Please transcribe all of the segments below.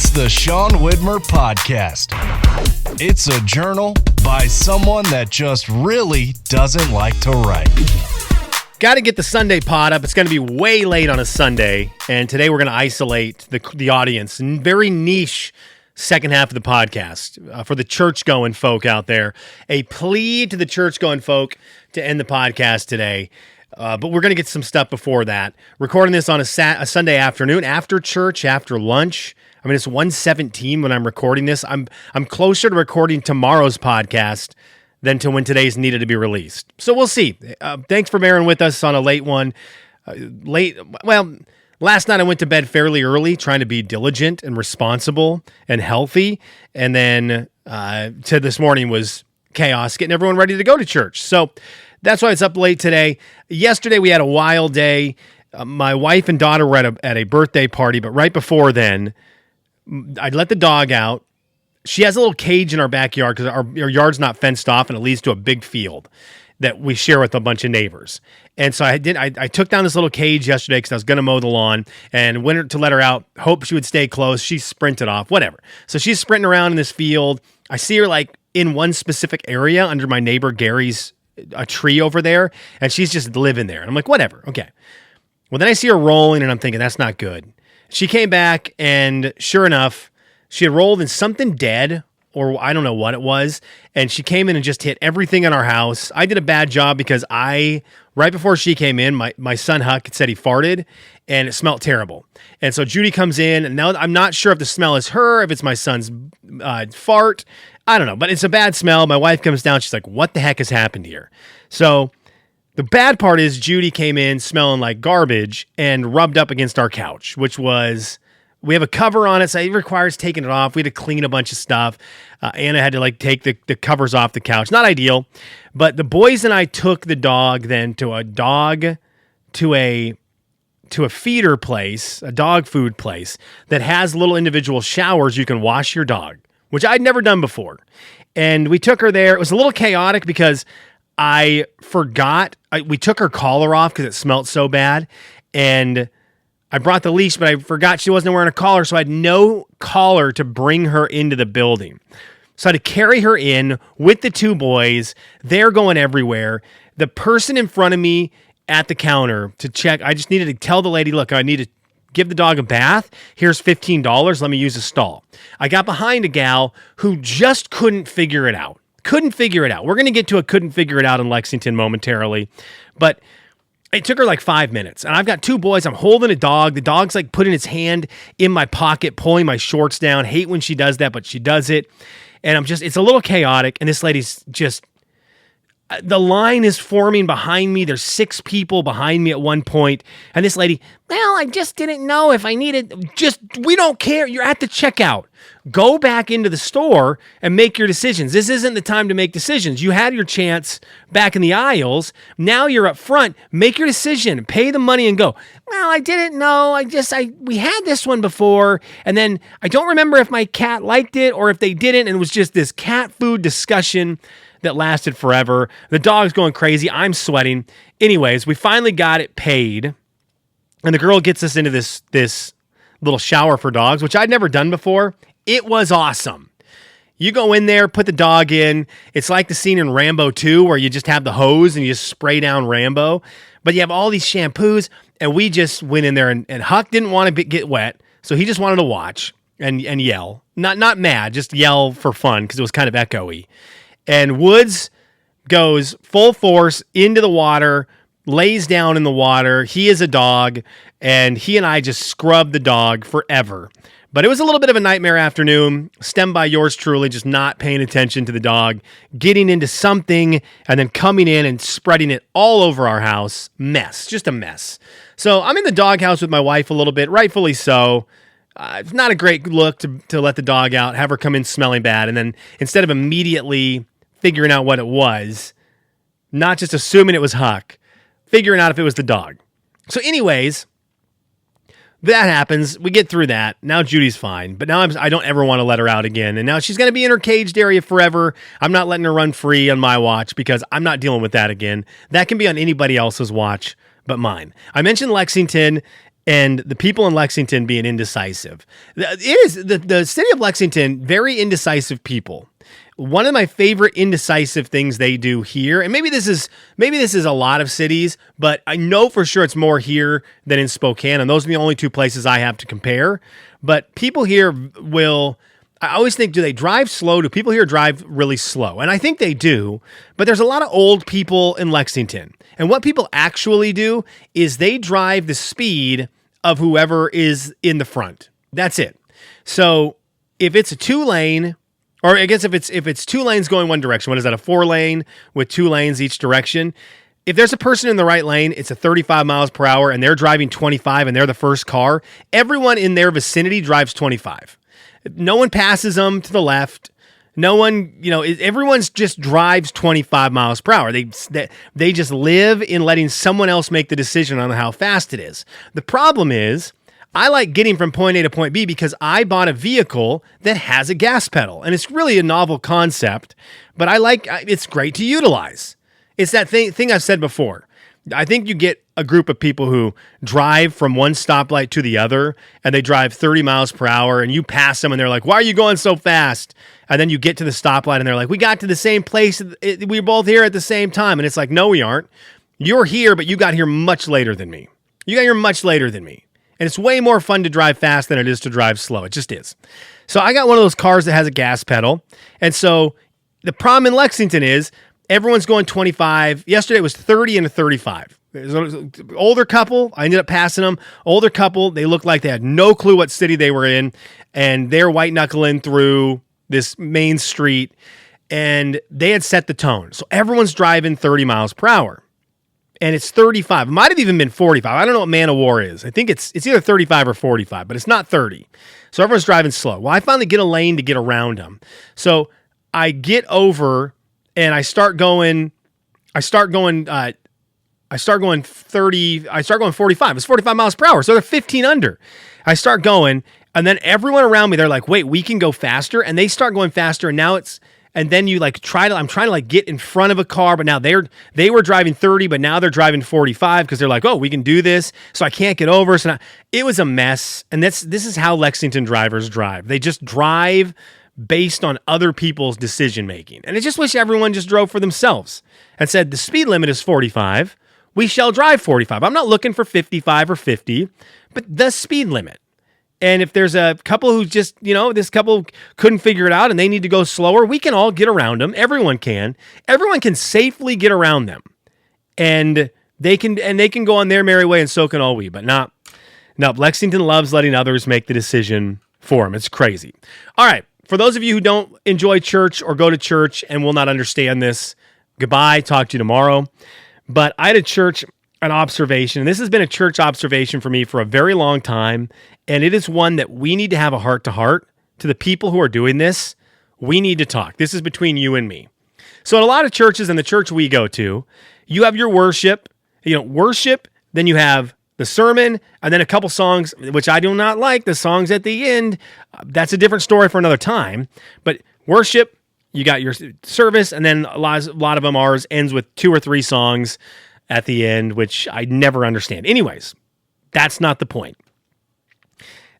It's the Sean Widmer Podcast. It's a journal by someone that just really doesn't like to write. Got to get the Sunday pod up. It's going to be way late on a Sunday, and today we're going to isolate the audience. Very niche second half of the podcast for the church-going folk out there. A plea to the church-going folk to end the podcast today. But we're going to get some stuff before that. Recording this on a Sunday afternoon, after church, after lunch. I mean, it's 1:17 when I'm recording this. I'm closer to recording tomorrow's podcast than to when today's needed to be released. So we'll see. Thanks for bearing with us on a late one. Last night I went to bed fairly early, trying to be diligent and responsible and healthy. And then to this morning was chaos, getting everyone ready to go to church. So that's why it's up late today. Yesterday we had a wild day. My wife and daughter were at a birthday party, but right before then, I'd let the dog out. She has a little cage in our backyard because our yard's not fenced off, and it leads to a big field that we share with a bunch of neighbors. And so I took down this little cage yesterday because I was going to mow the lawn and went to let her out. Hope she would stay close. She sprinted off, whatever. So she's sprinting around in this field. I see her like in one specific area under my neighbor Gary's a tree over there, and she's just living there. And I'm like, whatever, okay. Well, then I see her rolling, and I'm thinking, that's not good. She came back, and sure enough, she had rolled in something dead, or I don't know what it was, and she came in and just hit everything in our house. I did a bad job because right before she came in, my son Huck said he farted, and it smelled terrible. And so Judy comes in, and now I'm not sure if the smell is her, if it's my son's fart. I don't know, but it's a bad smell. My wife comes down, she's like, what the heck has happened here? So the bad part is Judy came in smelling like garbage and rubbed up against our couch, which was, we have a cover on it, so it requires taking it off. We had to clean a bunch of stuff. Anna had to take the covers off the couch. Not ideal, but the boys and I took the dog then to a feeder place, a dog food place that has little individual showers you can wash your dog, which I'd never done before. And we took her there. It was a little chaotic because I forgot. We took her collar off because it smelled so bad. And I brought the leash, but I forgot she wasn't wearing a collar, so I had no collar to bring her into the building. So I had to carry her in with the two boys. They're going everywhere. The person in front of me at the counter to check, I just needed to tell the lady, look, I need to give the dog a bath. Here's $15. Let me use a stall. I got behind a gal who just couldn't figure it out. We're going to get to a couldn't figure it out in Lexington momentarily, but it took her like 5 minutes. And I've got two boys. I'm holding a dog. The dog's like putting its hand in my pocket, pulling my shorts down. Hate when she does that, but she does it. And it's a little chaotic. And this lady's just, the line is forming behind me. There's 6 people behind me at one point. And this lady, well, I just didn't know if I needed, we don't care. You're at the checkout. Go back into the store and make your decisions. This isn't the time to make decisions. You had your chance back in the aisles. Now you're up front. Make your decision. Pay the money and go, well, I didn't know. We had this one before. And then I don't remember if my cat liked it or if they didn't. And it was just this cat food discussion that lasted forever. The dog's going crazy. I'm sweating. Anyways, we finally got it paid. And the girl gets us into this little shower for dogs, which I'd never done before. It was awesome. You go in there, put the dog in. It's like the scene in Rambo 2 where you just have the hose and you just spray down Rambo. But you have all these shampoos, and we just went in there, and Huck didn't want to get wet, so he just wanted to watch and yell. Not mad, just yell for fun because it was kind of echoey. And Woods goes full force into the water, lays down in the water. He is a dog, and he and I just scrubbed the dog forever. But it was a little bit of a nightmare afternoon, stemmed by yours truly, just not paying attention to the dog, getting into something, and then coming in and spreading it all over our house. Mess, just a mess. So I'm in the doghouse with my wife a little bit, rightfully so. It's not a great look to let the dog out, have her come in smelling bad, and then instead of immediately figuring out what it was, not just assuming it was Huck, figuring out if it was the dog. So anyways, that happens. We get through that. Now Judy's fine, but now I don't ever want to let her out again. And now she's going to be in her caged area forever. I'm not letting her run free on my watch because I'm not dealing with that again. That can be on anybody else's watch but mine. I mentioned Lexington and the people in Lexington being indecisive. It is the city of Lexington, very indecisive people. One of my favorite indecisive things they do here, and maybe this is a lot of cities, but I know for sure it's more here than in Spokane, and those are the only two places I have to compare. But people here I always think, do they drive slow? Do people here drive really slow? And I think they do, but there's a lot of old people in Lexington. And what people actually do is they drive the speed of whoever is in the front. That's it. So if it's a 2-lane, or I guess if it's 2 lanes going one direction, what is that, a 4-lane with 2 lanes each direction? If there's a person in the right lane, it's a 35 miles per hour, and they're driving 25 and they're the first car, everyone in their vicinity drives 25. No one passes them to the left. No one, everyone's just drives 25 miles per hour. They just live in letting someone else make the decision on how fast it is. The problem is, I like getting from point A to point B because I bought a vehicle that has a gas pedal, and it's really a novel concept, but it's great to utilize. It's that thing I've said before. I think you get a group of people who drive from one stoplight to the other, and they drive 30 miles per hour, and you pass them, and they're like, "Why are you going so fast?" And then you get to the stoplight, and they're like, "We got to the same place. We're both here at the same time." And it's like, no, we aren't. You're here, but you got here much later than me. And it's way more fun to drive fast than it is to drive slow. It just is. So I got one of those cars that has a gas pedal. And so the problem in Lexington is everyone's going 25. Yesterday it was 30 and a 35. There's an older couple. I ended up passing them. Older couple. They looked like they had no clue what city they were in. And they're white knuckling through this main street. And they had set the tone. So everyone's driving 30 miles per hour. And it's 35. It might have even been 45. I don't know what Man of War is. I think it's either 35 or 45, but it's not 30. So everyone's driving slow. Well, I finally get a lane to get around them. So I get over and I start going 30. I start going 45. It's 45 miles per hour. So they're 15 under. I start going, and then everyone around me, they're like, "Wait, we can go faster." And they start going faster. And then you I'm trying to get in front of a car, but now they were driving 30, but now they're driving 45 because they're like, "Oh, we can do this." So I can't get over. So now, it was a mess. And this is how Lexington drivers drive. They just drive based on other people's decision making. And I just wish everyone just drove for themselves and said, the speed limit is 45. We shall drive 45. I'm not looking for 55 or 50, but the speed limit. And if there's a couple who just, this couple couldn't figure it out and they need to go slower, we can all get around them. Everyone can. Everyone can safely get around them. And they can go on their merry way, and so can all we. But no, Lexington loves letting others make the decision for them. It's crazy. All right. For those of you who don't enjoy church or go to church and will not understand this, goodbye. Talk to you tomorrow. But I had an observation. And this has been a church observation for me for a very long time. And it is one that we need to have a heart-to-heart to the people who are doing this. We need to talk. This is between you and me. So in a lot of churches, and the church we go to, you have your worship, then you have the sermon, and then a couple songs, which I do not like, the songs at the end. That's a different story for another time. But worship, you got your service, and then a lot of them, ours, ends with 2 or 3 songs at the end, which I never understand. Anyways, that's not the point.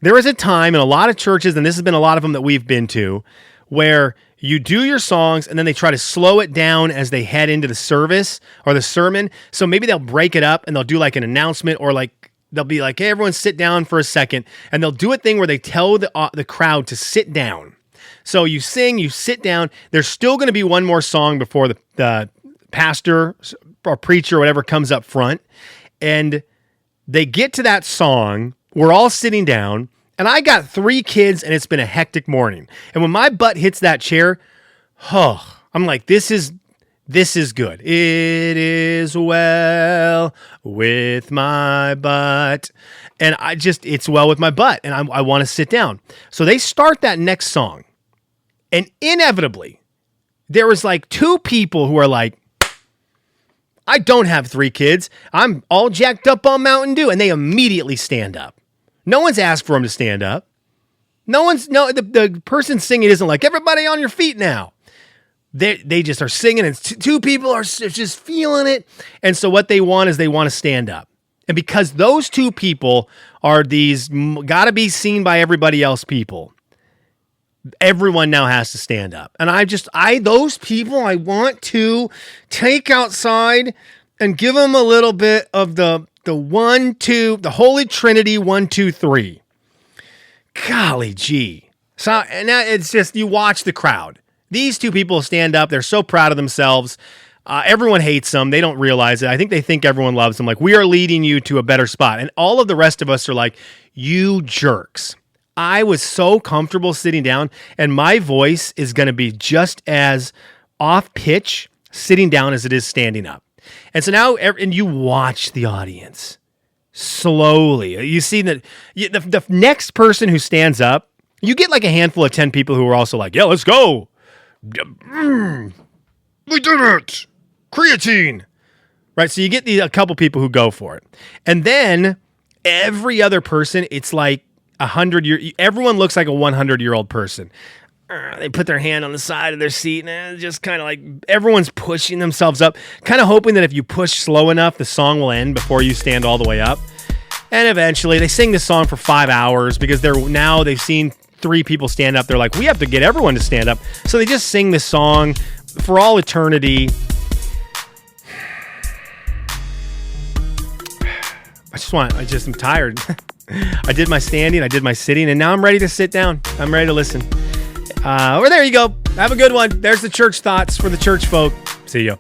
There is a time in a lot of churches, and this has been a lot of them that we've been to, where you do your songs and then they try to slow it down as they head into the service or the sermon. So maybe they'll break it up and they'll do like an announcement, or like they'll be like, "Hey, everyone sit down for a second." And they'll do a thing where they tell the crowd to sit down. So you sing, you sit down. There's still going to be one more song before the pastor or preacher or whatever comes up front. And they get to that song. We're all sitting down. And I got 3 kids, and it's been a hectic morning. And when my butt hits that chair, I'm like, this is good. It is well with my butt. And it's well with my butt, and I want to sit down. So they start that next song. And inevitably, there was like 2 people who are like, "I don't have 3 kids. I'm all jacked up on Mountain Dew." And they immediately stand up. No one's asked for them to stand up. The person singing isn't like, "Everybody on your feet now." They just are singing, and 2 people are just feeling it. And so what they want is they want to stand up. And because those two people are these gotta be seen by everybody else people, everyone now has to stand up. And those people I want to take outside and give them a little bit of the Holy Trinity 1, 2, 3. Golly gee. So and now it's just, you watch the crowd. These two people stand up. They're so proud of themselves. Everyone hates them. They don't realize it. I think they think everyone loves them. Like, we are leading you to a better spot. And all of the rest of us are like, you jerks. I was so comfortable sitting down, and my voice is going to be just as off pitch sitting down as it is standing up. And so now, and you watch the audience slowly. You see that the next person who stands up, you get like a handful of 10 people who are also like, yeah, let's go. We did it. Creatine. Right? So you get a couple people who go for it. And then every other person, it's like 100-year. Everyone looks like a 100-year-old person. They put their hand on the side of their seat, and just kind of like everyone's pushing themselves up, kind of hoping that if you push slow enough, the song will end before you stand all the way up. And eventually they sing this song for 5 hours because they've seen 3 people stand up. They're like, we have to get everyone to stand up. So they just sing this song for all eternity. I'm tired. I did my standing, I did my sitting, and now I'm ready to sit down. I'm ready to listen. There you go. Have a good one. There's the church thoughts for the church folk. See you.